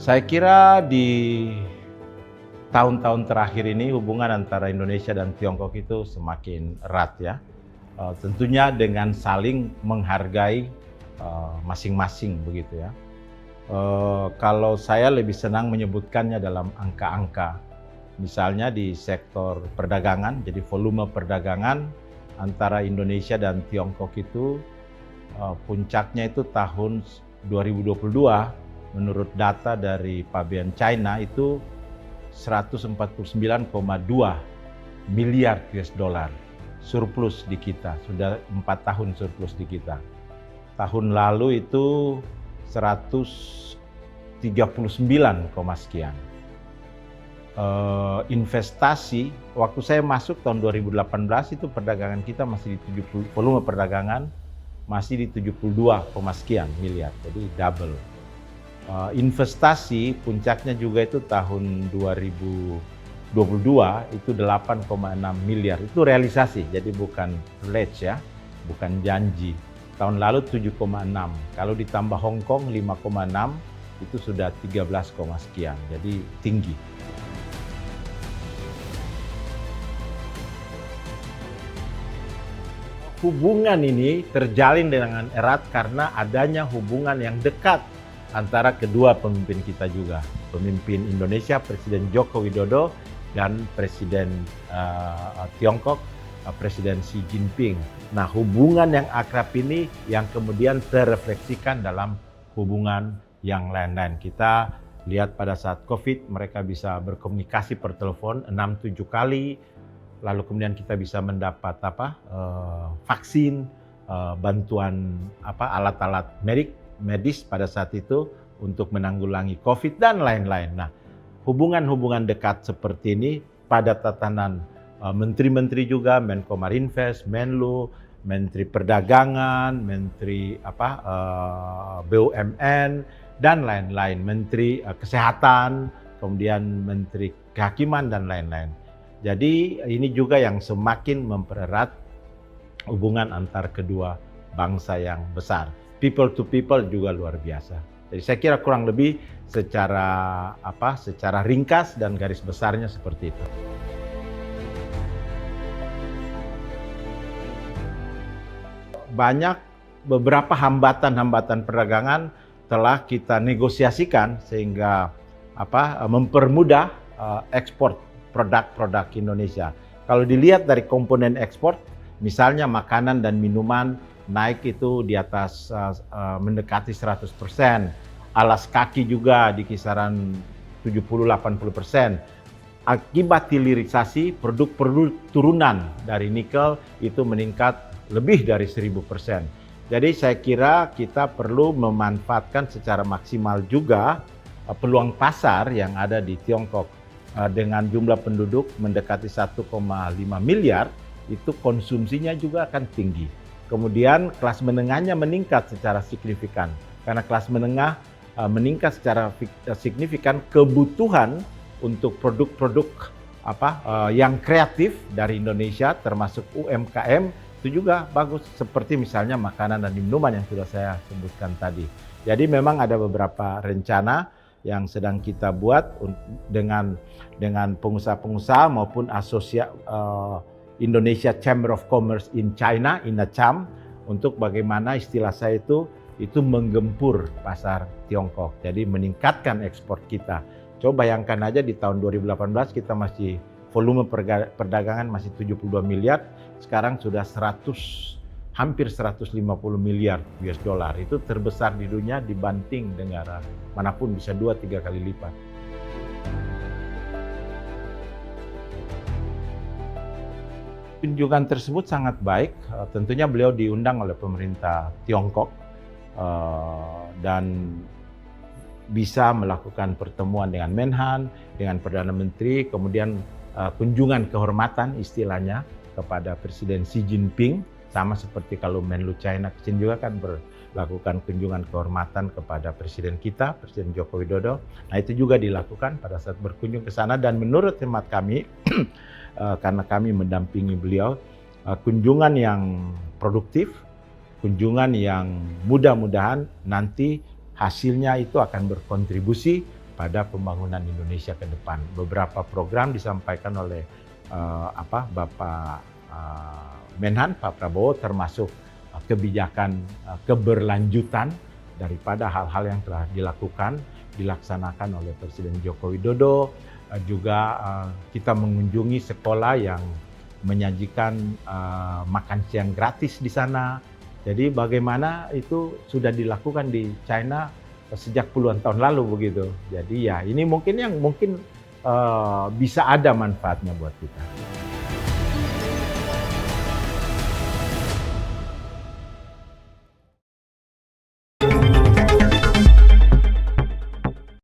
Saya kira di tahun-tahun terakhir ini hubungan antara Indonesia dan Tiongkok itu semakin erat ya. Tentunya dengan saling menghargai masing-masing begitu ya. Kalau saya lebih senang menyebutkannya dalam angka-angka. Misalnya di sektor perdagangan, jadi volume perdagangan antara Indonesia dan Tiongkok itu puncaknya itu tahun 2022 menurut data dari Pabean China itu 149,2 miliar US dollar surplus di kita, sudah 4 tahun surplus di kita. Tahun lalu itu 139, sekian. Investasi, waktu saya masuk tahun 2018 itu perdagangan kita masih di 70, volume perdagangan masih di 72, sekian miliar, jadi double. Investasi puncaknya juga itu tahun 2022 itu 8,6 miliar, itu realisasi, jadi bukan pledge ya, bukan janji. Tahun lalu 7,6, kalau ditambah Hong Kong 5,6 itu sudah 13, sekian, jadi tinggi. Hubungan ini terjalin dengan erat karena adanya hubungan yang dekat antara kedua pemimpin kita juga. Pemimpin Indonesia, Presiden Joko Widodo, dan Presiden Tiongkok, Presiden Xi Jinping. Nah, hubungan yang akrab ini yang kemudian terrefleksikan dalam hubungan yang lain-lain. Kita lihat pada saat COVID, mereka bisa berkomunikasi per telepon 6-7 kali, lalu kemudian kita bisa mendapat vaksin, bantuan alat-alat medis pada saat itu untuk menanggulangi COVID dan lain-lain. Nah, hubungan-hubungan dekat seperti ini pada tatanan menteri-menteri juga, Menko Marinvest, Menlu, Menteri Perdagangan, Menteri BUMN dan lain-lain, Menteri Kesehatan, kemudian Menteri Kehakiman dan lain-lain. Jadi ini juga yang semakin mempererat hubungan antar kedua bangsa yang besar. People to people juga luar biasa. Jadi saya kira kurang lebih secara ringkas dan garis besarnya seperti itu. Beberapa hambatan perdagangan telah kita negosiasikan sehingga mempermudah ekspor produk-produk Indonesia. Kalau dilihat dari komponen ekspor, misalnya makanan dan minuman naik itu di atas mendekati 100%. Alas kaki juga di kisaran 70-80%. Akibat hilirisasi, produk-produk turunan dari nikel itu meningkat lebih dari 1000%. Jadi saya kira kita perlu memanfaatkan secara maksimal juga peluang pasar yang ada di Tiongkok. Dengan jumlah penduduk mendekati 1,5 miliar, itu konsumsinya juga akan tinggi. Kemudian kelas menengahnya meningkat secara signifikan. Karena kelas menengah meningkat secara signifikan, kebutuhan untuk produk-produk yang kreatif dari Indonesia termasuk UMKM itu juga bagus, seperti misalnya makanan dan minuman yang sudah saya sebutkan tadi. Jadi memang ada beberapa rencana yang sedang kita buat dengan pengusaha-pengusaha maupun Indonesia Chamber of Commerce in China, INACHAM, untuk bagaimana istilah saya itu menggempur pasar Tiongkok. Jadi meningkatkan ekspor kita. Coba bayangkan aja di tahun 2018 kita masih volume perdagangan masih 72 miliar, sekarang sudah hampir 150 miliar US dollar. Itu terbesar di dunia dibanding negara manapun, bisa 2-3 kali lipat. Kunjungan tersebut sangat baik. Tentunya beliau diundang oleh pemerintah Tiongkok dan bisa melakukan pertemuan dengan Menhan, dengan Perdana Menteri, kemudian kunjungan kehormatan istilahnya kepada Presiden Xi Jinping. Sama seperti kalau Menlu China Xi juga kan melakukan kunjungan kehormatan kepada Presiden kita, Presiden Joko Widodo. Nah, itu juga dilakukan pada saat berkunjung ke sana, dan menurut hemat kami, karena kami mendampingi beliau, kunjungan yang produktif, kunjungan yang mudah-mudahan nanti hasilnya itu akan berkontribusi pada pembangunan Indonesia ke depan. Beberapa program disampaikan oleh Bapak Menhan Pak Prabowo, termasuk kebijakan keberlanjutan daripada hal-hal yang telah dilaksanakan oleh Presiden Joko Widodo. Juga kita mengunjungi sekolah yang menyajikan makan siang gratis di sana. Jadi bagaimana itu sudah dilakukan di China sejak puluhan tahun lalu begitu. Jadi ya ini mungkin bisa ada manfaatnya buat kita.